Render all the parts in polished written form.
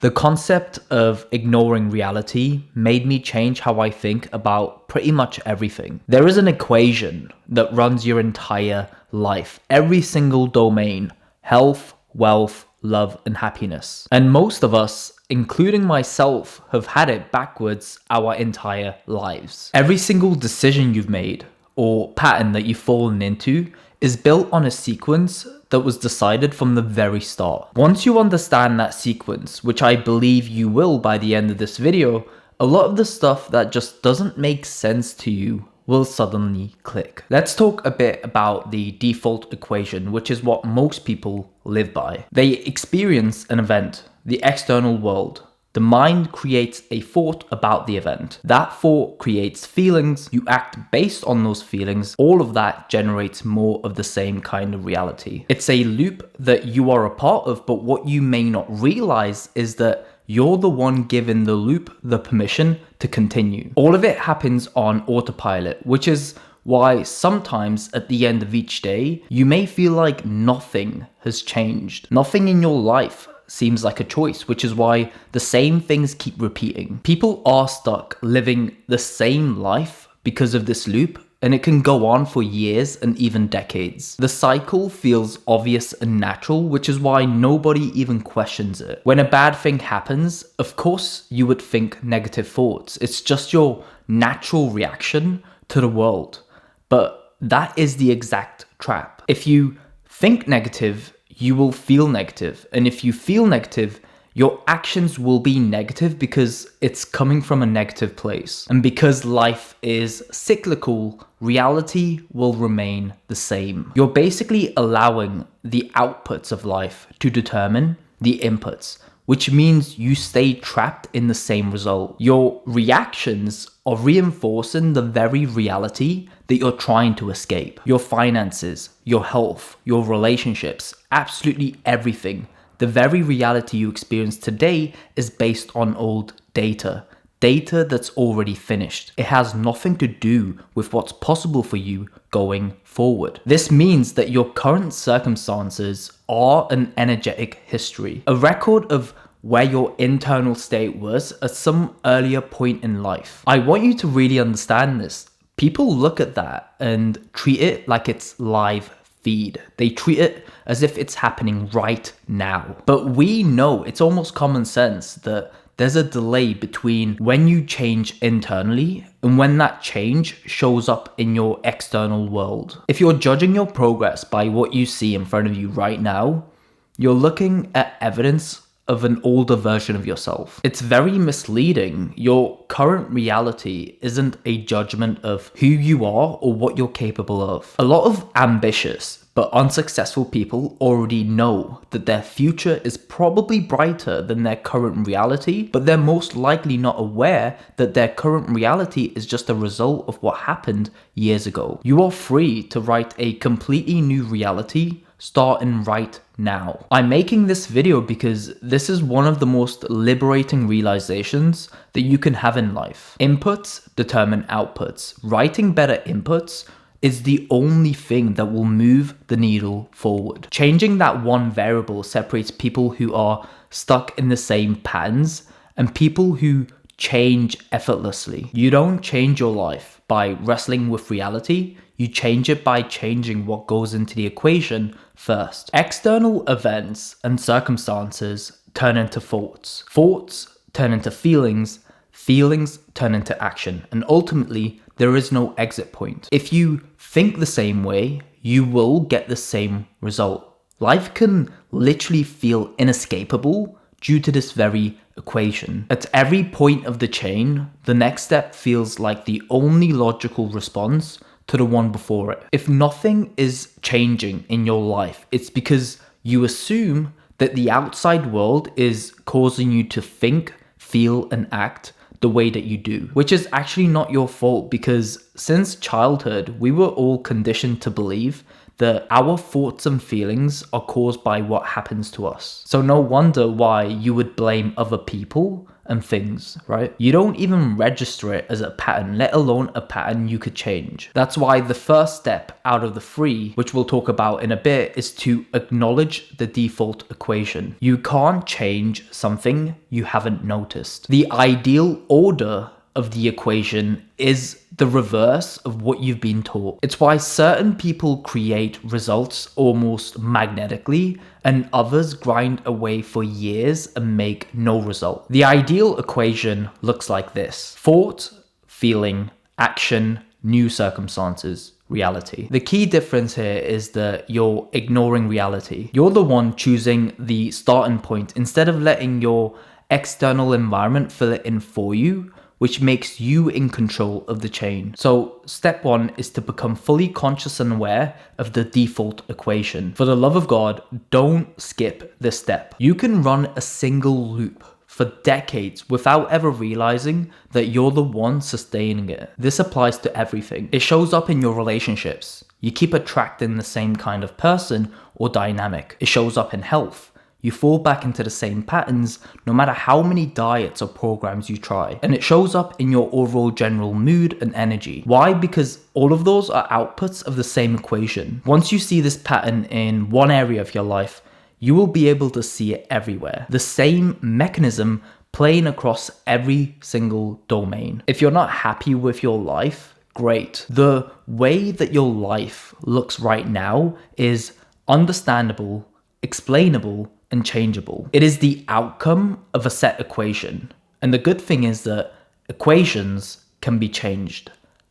The concept of ignoring reality made me change how I think about pretty much everything. There is an equation that runs your entire life, every single domain: health, wealth, love, and happiness. And most of us, including myself, have had it backwards our entire lives. Every single decision you've made or pattern that you've fallen into is built on a sequence that was decided from the very start. Once you understand that sequence, which I believe you will by the end of this video, a lot of the stuff that just doesn't make sense to you will suddenly click. Let's talk a bit about the default equation, which is what most people live by. They experience an event, the external world. The mind creates a thought about the event. That thought creates feelings. You act based on those feelings. All of that generates more of the same kind of reality. It's a loop that you are a part of, but what you may not realize is that you're the one given the loop the permission to continue. All of it happens on autopilot, which is why sometimes at the end of each day, you may feel like nothing has changed. Nothing in your life seems like a choice, which is why the same things keep repeating. People are stuck living the same life because of this loop, and it can go on for years and even decades. The cycle feels obvious and natural, which is why nobody even questions it. When a bad thing happens, of course you would think negative thoughts. It's just your natural reaction to the world. But that is the exact trap. If you think negative, you will feel negative. And if you feel negative, your actions will be negative because it's coming from a negative place. And because life is cyclical, reality will remain the same. You're basically allowing the outputs of life to determine the inputs, which means you stay trapped in the same result. Your reactions are reinforcing the very reality that you're trying to escape. Your finances, your health, your relationships, absolutely everything. The very reality you experience today is based on old data. Data that's already finished. It has nothing to do with what's possible for you going forward. This means that your current circumstances are an energetic history, a record of where your internal state was at some earlier point in life. I want you to really understand this. People look at that and treat it like it's live feed. They treat it as if it's happening right now. But we know, it's almost common sense, that there's a delay between when you change internally and when that change shows up in your external world. If you're judging your progress by what you see in front of you right now, you're looking at evidence of an older version of yourself. It's very misleading. Your current reality isn't a judgment of who you are or what you're capable of. A lot of ambitious but unsuccessful people already know that their future is probably brighter than their current reality, but they're most likely not aware that their current reality is just a result of what happened years ago. You are free to write a completely new reality starting right now. I'm making this video because this is one of the most liberating realizations that you can have in life. Inputs determine outputs. Writing better inputs is the only thing that will move the needle forward. Changing that one variable separates people who are stuck in the same patterns and people who change effortlessly. You don't change your life by wrestling with reality. You change it by changing what goes into the equation first. External events and circumstances turn into thoughts. Thoughts turn into feelings. Feelings turn into action. And ultimately, there is no exit point. If you think the same way, you will get the same result. Life can literally feel inescapable due to this very equation. At every point of the chain, the next step feels like the only logical response to the one before it. If nothing is changing in your life, it's because you assume that the outside world is causing you to think, feel, and act the way that you do, which is actually not your fault, because since childhood, we were all conditioned to believe that our thoughts and feelings are caused by what happens to us. So no wonder why you would blame other people and things, right? You don't even register it as a pattern, let alone a pattern you could change. That's why the first step out of the 3, which we'll talk about in a bit, is to acknowledge the default equation. You can't change something you haven't noticed. The ideal order of the equation is the reverse of what you've been taught. It's why certain people create results almost magnetically and others grind away for years and make no result. The ideal equation looks like this: thought, feeling, action, new circumstances, reality. The key difference here is that you're ignoring reality. You're the one choosing the starting point instead of letting your external environment fill it in for you, which makes you in control of the chain. So step 1 is to become fully conscious and aware of the default equation. For the love of God, don't skip this step. You can run a single loop for decades without ever realizing that you're the one sustaining it. This applies to everything. It shows up in your relationships. You keep attracting the same kind of person or dynamic. It shows up in health. You fall back into the same patterns no matter how many diets or programs you try. And it shows up in your overall general mood and energy. Why? Because all of those are outputs of the same equation. Once you see this pattern in one area of your life, you will be able to see it everywhere. The same mechanism playing across every single domain. If you're not happy with your life, great. The way that your life looks right now is understandable, explainable, and changeable. It is the outcome of a set equation. And the good thing is that equations can be changed,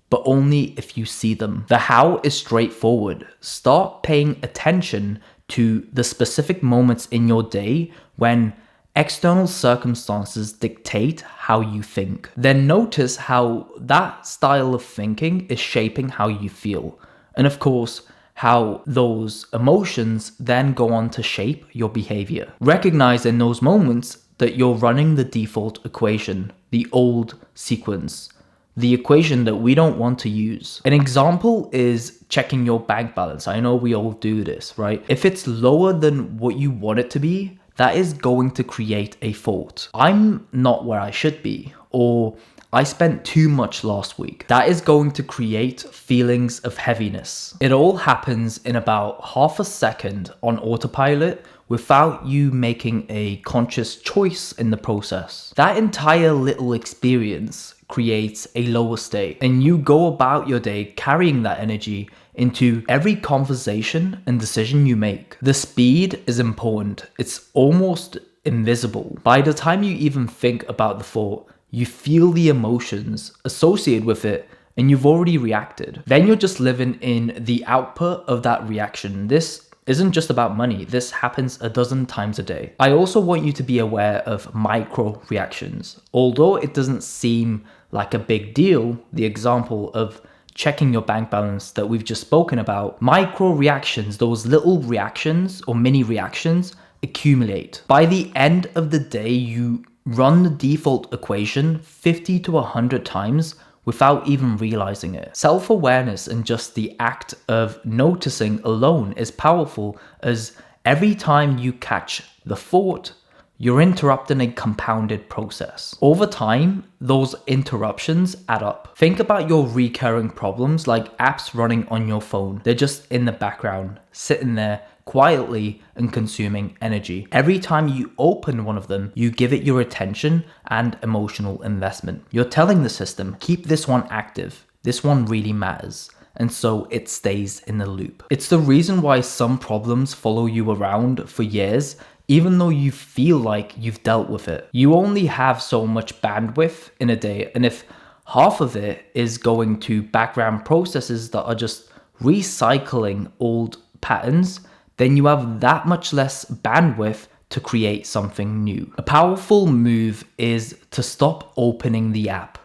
but only if you see them. The how is straightforward. Start paying attention to the specific moments in your day when external circumstances dictate how you think. Then notice how that style of thinking is shaping how you feel. And of course, how those emotions then go on to shape your behavior. Recognize in those moments that you're running the default equation, the old sequence, the equation that we don't want to use. An example is checking your bank balance. I know we all do this, right? If it's lower than what you want it to be, that is going to create a thought. I'm not where I should be, or I spent too much last week. That is going to create feelings of heaviness. It all happens in about half a second on autopilot without you making a conscious choice in the process. That entire little experience creates a lower state, and you go about your day carrying that energy into every conversation and decision you make. The speed is important. It's almost invisible. By the time you even think about the thought, you feel the emotions associated with it and you've already reacted. Then you're just living in the output of that reaction. This isn't just about money. This happens a dozen times a day. I also want you to be aware of micro reactions. Although it doesn't seem like a big deal, the example of checking your bank balance that we've just spoken about, micro reactions, those little reactions or mini reactions accumulate. By the end of the day, you run the default equation 50 to 100 times without even realizing it. Self-awareness and just the act of noticing alone is powerful, as every time you catch the thought, you're interrupting a compounded process. Over time, those interruptions add up. Think about your recurring problems like apps running on your phone. They're just in the background, sitting there quietly and consuming energy. Every time you open one of them, you give it your attention and emotional investment. You're telling the system, keep this one active. This one really matters. And so it stays in the loop. It's the reason why some problems follow you around for years, even though you feel like you've dealt with it. You only have so much bandwidth in a day, and if half of it is going to background processes that are just recycling old patterns, then you have that much less bandwidth to create something new. A powerful move is to stop opening the app.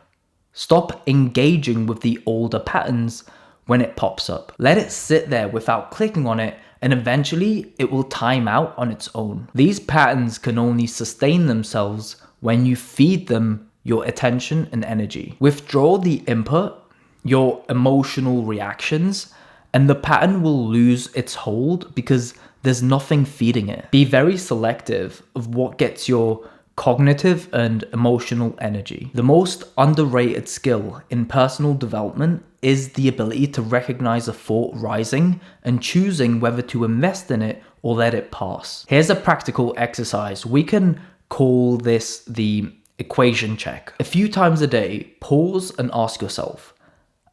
Stop engaging with the older patterns when it pops up. Let it sit there without clicking on it, and eventually it will time out on its own. These patterns can only sustain themselves when you feed them your attention and energy. Withdraw the input, your emotional reactions, and the pattern will lose its hold because there's nothing feeding it. Be very selective of what gets your cognitive and emotional energy. The most underrated skill in personal development is the ability to recognize a thought rising and choosing whether to invest in it or let it pass. Here's a practical exercise. We can call this the equation check. A few times a day, pause and ask yourself,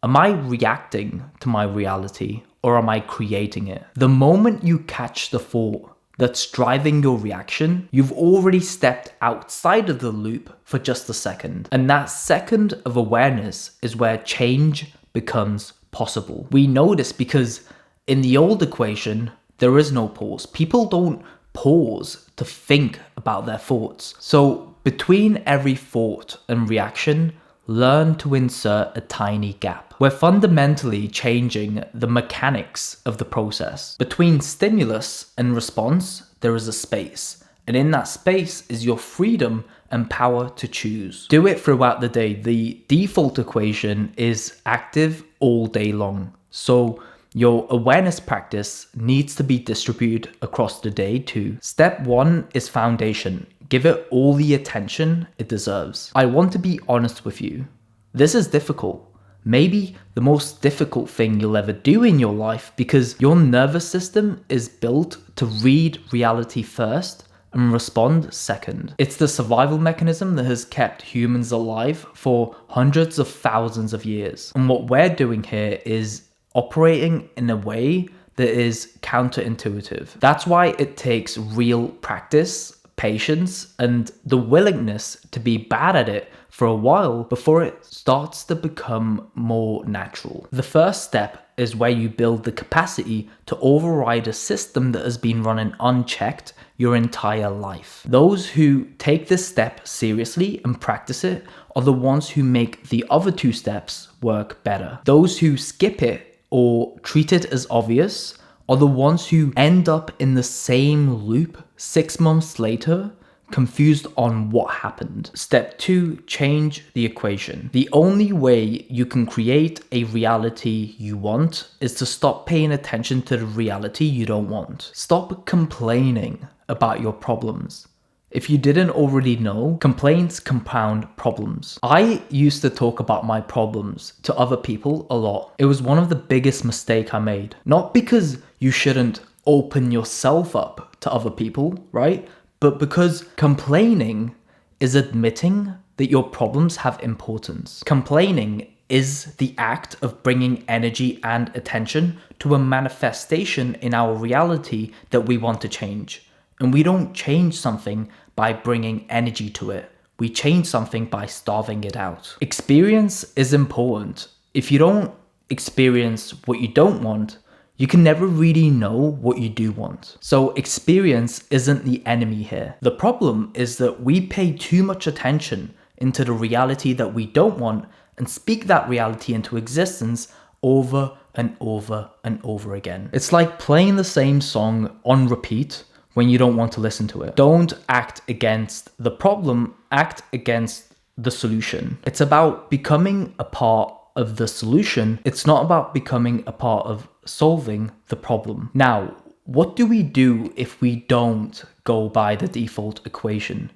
am I reacting to my reality or am I creating it? The moment you catch the thought that's driving your reaction, you've already stepped outside of the loop for just a second. And that second of awareness is where change becomes possible. We know this because in the old equation, there is no pause. People don't pause to think about their thoughts. So between every thought and reaction, learn to insert a tiny gap. We're fundamentally changing the mechanics of the process. Between stimulus and response, there is a space. And in that space is your freedom and power to choose. Do it throughout the day. The default equation is active all day long. So your awareness practice needs to be distributed across the day too. Step 1 is foundation. Give it all the attention it deserves. I want to be honest with you. This is difficult. Maybe the most difficult thing you'll ever do in your life because your nervous system is built to read reality first and respond second. It's the survival mechanism that has kept humans alive for hundreds of thousands of years. And what we're doing here is operating in a way that is counterintuitive. That's why it takes real practice, patience, and the willingness to be bad at it for a while before it starts to become more natural. The first step is where you build the capacity to override a system that has been running unchecked your entire life. Those who take this step seriously and practice it are the ones who make the other two steps work better. Those who skip it or treat it as obvious are the ones who end up in the same loop 6 months later, confused on what happened. Step 2, change the equation. The only way you can create a reality you want is to stop paying attention to the reality you don't want. Stop complaining about your problems. If you didn't already know, complaints compound problems. I used to talk about my problems to other people a lot. It was one of the biggest mistakes I made. Not because you shouldn't open yourself up to other people, right? But because complaining is admitting that your problems have importance. Complaining is the act of bringing energy and attention to a manifestation in our reality that we want to change. And we don't change something by bringing energy to it. We change something by starving it out. Experience is important. If you don't experience what you don't want, you can never really know what you do want. So experience isn't the enemy here. The problem is that we pay too much attention into the reality that we don't want and speak that reality into existence over and over and over again. It's like playing the same song on repeat when you don't want to listen to it. Don't act against the problem, act against the solution. It's about becoming a part of the solution. It's not about becoming a part of solving the problem. Now, what do we do if we don't go by the default equation?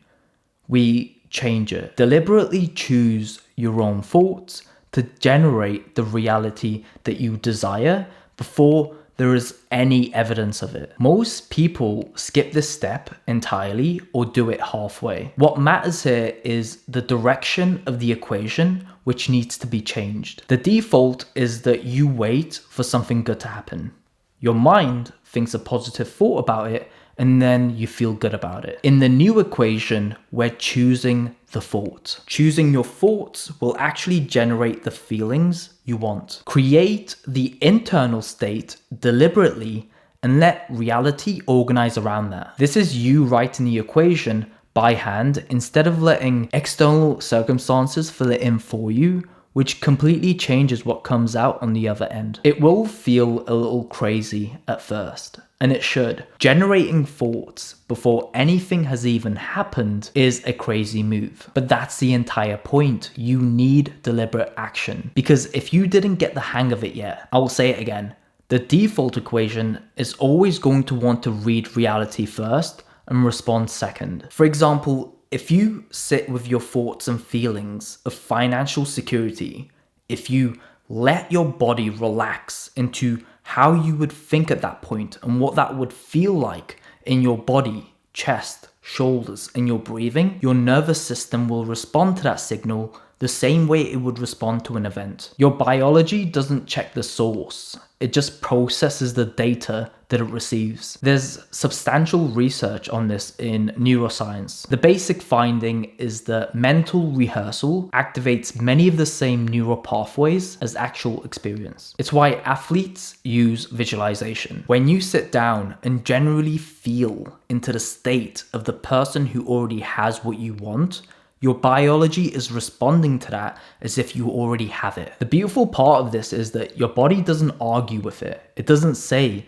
We change it. Deliberately choose your own thoughts to generate the reality that you desire before there is any evidence of it. Most people skip this step entirely or do it halfway. What matters here is the direction of the equation, which needs to be changed. The default is that you wait for something good to happen. Your mind thinks a positive thought about it, and then you feel good about it. In the new equation, we're choosing the thought. Choosing your thoughts will actually generate the feelings you want. Create the internal state deliberately and let reality organize around that. This is you writing the equation by hand instead of letting external circumstances fill it in for you, which completely changes what comes out on the other end. It will feel a little crazy at first, and it should. Generating thoughts before anything has even happened is a crazy move. But that's the entire point. You need deliberate action. Because if you didn't get the hang of it yet, I will say it again, The default equation is always going to want to read reality first and respond second. For example, if you sit with your thoughts and feelings of financial security, if you let your body relax into how you would think at that point and what that would feel like in your body, chest, shoulders, and your breathing, your nervous system will respond to that signal the same way it would respond to an event. Your biology doesn't check the source, it just processes the data that it receives. There's substantial research on this in neuroscience. The basic finding is that mental rehearsal activates many of the same neural pathways as actual experience. It's why athletes use visualization. When you sit down and generally feel into the state of the person who already has what you want, your biology is responding to that as if you already have it. The beautiful part of this is that your body doesn't argue with it. It doesn't say,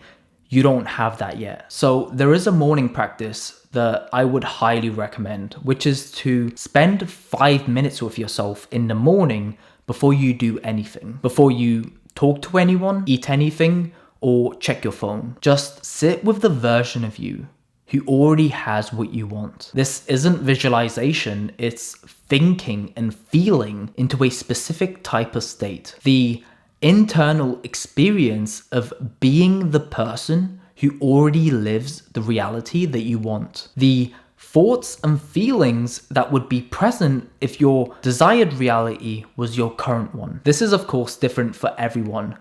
you don't have that yet. So there is a morning practice that I would highly recommend, which is to spend 5 minutes with yourself in the morning before you do anything. Before you talk to anyone, eat anything, or check your phone. Just sit with the version of you who already has what you want. This isn't visualization, it's thinking and feeling into a specific type of state. The internal experience of being the person who already lives the reality that you want. The thoughts and feelings that would be present if your desired reality was your current one. This is of course different for everyone,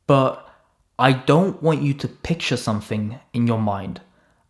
but I don't want you to picture something in your mind.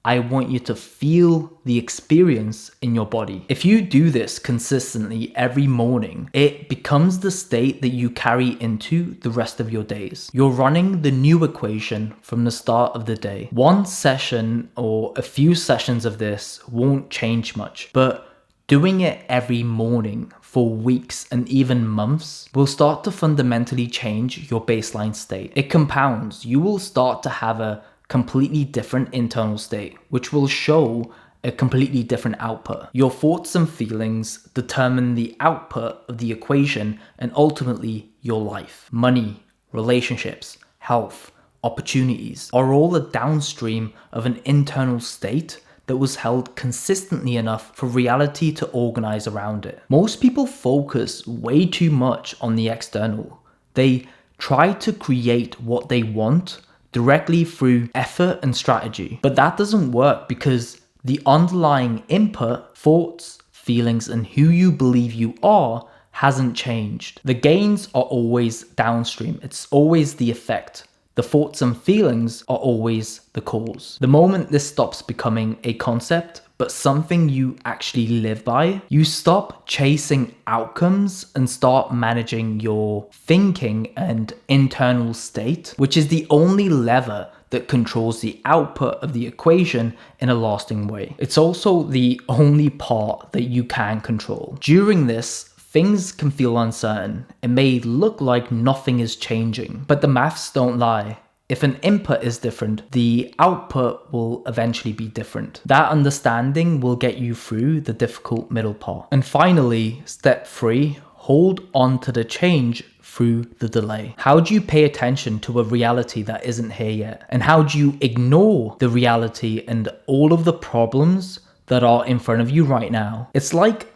I want you to feel the experience in your body. If you do this consistently every morning, it becomes the state that you carry into the rest of your days. You're running the new equation from the start of the day. One session or a few sessions of this won't change much, but doing it every morning for weeks and even months will start to fundamentally change your baseline state. It compounds. You will start to have a completely different internal state, which will show a completely different output. Your thoughts and feelings determine the output of the equation and ultimately your life. Money, relationships, health, opportunities are all a downstream of an internal state that was held consistently enough for reality to organize around it. Most people focus way too much on the external. They try to create what they want directly through effort and strategy. But that doesn't work because the underlying input, thoughts, feelings, and who you believe you are hasn't changed. The gains are always downstream. It's always the effect. The thoughts and feelings are always the cause. The moment this stops becoming a concept, but something you actually live by, you stop chasing outcomes and start managing your thinking and internal state, which is the only lever that controls the output of the equation in a lasting way. It's also the only part that you can control. During this, things can feel uncertain. It may look like nothing is changing, but the maths don't lie. If an input is different, the output will eventually be different. That understanding will get you through the difficult middle part. And finally, step 3, hold on to the change through the delay. How do you pay attention to a reality that isn't here yet? And how do you ignore the reality and all of the problems that are in front of you right now? It's like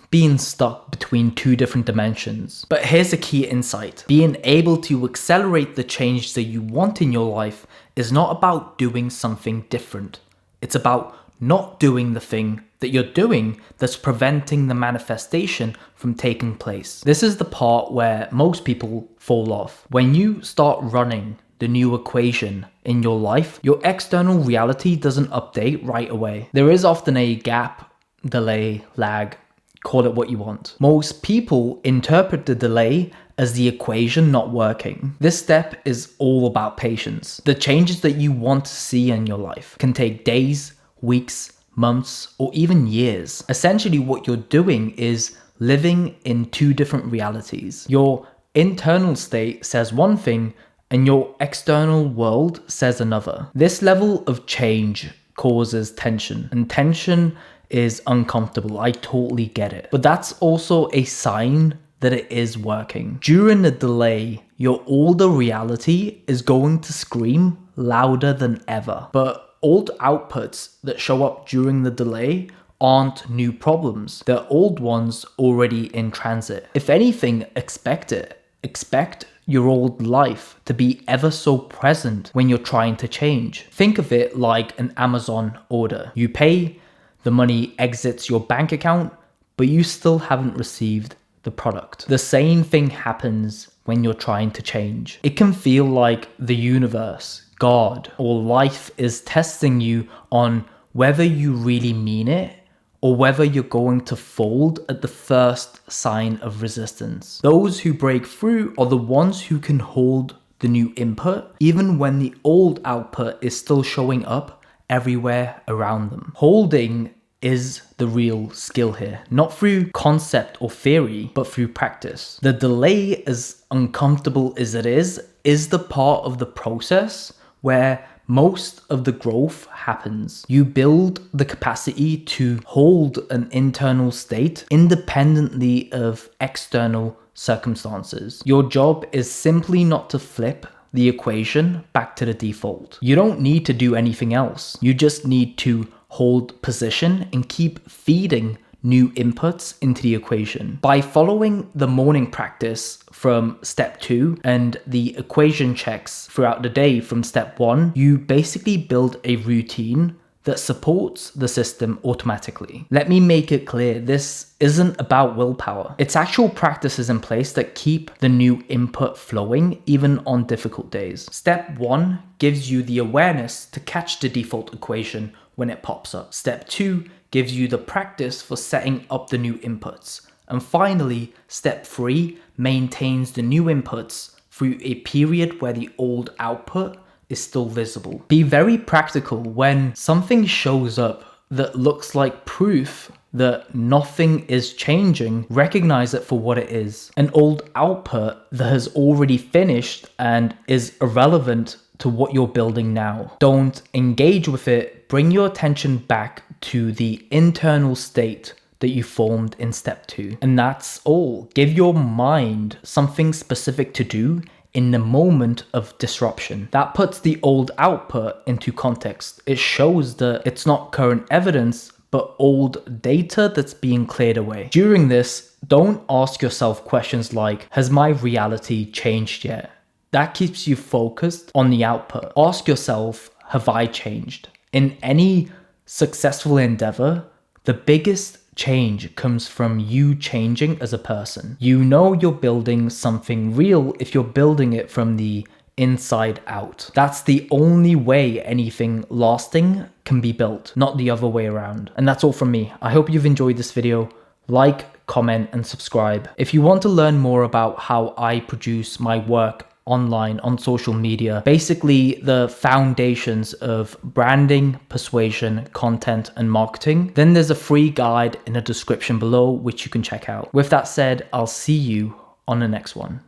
being stuck between two different dimensions. But here's a key insight. Being able to accelerate the change that you want in your life is not about doing something different. It's about not doing the thing that you're doing that's preventing the manifestation from taking place. This is the part where most people fall off. When you start running the new equation in your life, your external reality doesn't update right away. There is often a gap, delay, lag, call it what you want. Most people interpret the delay as the equation not working. This step is all about patience. The changes that you want to see in your life can take days, weeks, months, or even years. Essentially, what you're doing is living in two different realities. Your internal state says one thing and your external world says another. This level of change causes tension, and tension is uncomfortable. I totally get it. But that's also a sign that it is working. During the delay, your older reality is going to scream louder than ever. But old outputs that show up during the delay aren't new problems. They're old ones already in transit. If anything, expect it. Expect your old life to be ever so present when you're trying to change. Think of it like an Amazon order. You pay, the money exits your bank account, but you still haven't received the product. The same thing happens when you're trying to change. It can feel like the universe, God, or life is testing you on whether you really mean it or whether you're going to fold at the first sign of resistance. Those who break through are the ones who can hold the new input, even when the old output is still showing up everywhere around them. Holding is the real skill here, not through concept or theory, but through practice. The delay, as uncomfortable as it is the part of the process where most of the growth happens. You build the capacity to hold an internal state independently of external circumstances. Your job is simply not to flip the equation back to the default. You don't need to do anything else. You just need to hold position and keep feeding new inputs into the equation. By following the morning practice from step 2 and the equation checks throughout the day from step 1, you basically build a routine that supports the system automatically. Let me make it clear, this isn't about willpower. It's actual practices in place that keep the new input flowing even on difficult days. Step 1 gives you the awareness to catch the default equation when it pops up. Step 2 gives you the practice for setting up the new inputs. And finally, step 3 maintains the new inputs through a period where the old output is still visible. Be very practical when something shows up that looks like proof that nothing is changing. Recognize it for what it is. An old output that has already finished and is irrelevant to what you're building now. Don't engage with it. Bring your attention back to the internal state that you formed in step 2. And that's all. Give your mind something specific to do in the moment of disruption. That puts the old output into context. It shows that it's not current evidence, but old data that's being cleared away. During this, don't ask yourself questions like, has my reality changed yet? That keeps you focused on the output. Ask yourself, have I changed? In any successful endeavor, the biggest change comes from you changing as a person. You know you're building something real if you're building it from the inside out. That's the only way anything lasting can be built, not the other way around. And that's all from me. I hope you've enjoyed this video. Like, comment, and subscribe. If you want to learn more about how I produce my work online on social media, basically the foundations of branding, persuasion, content, and marketing, then there's a free guide in the description below which you can check out. With that said, I'll see you on the next one.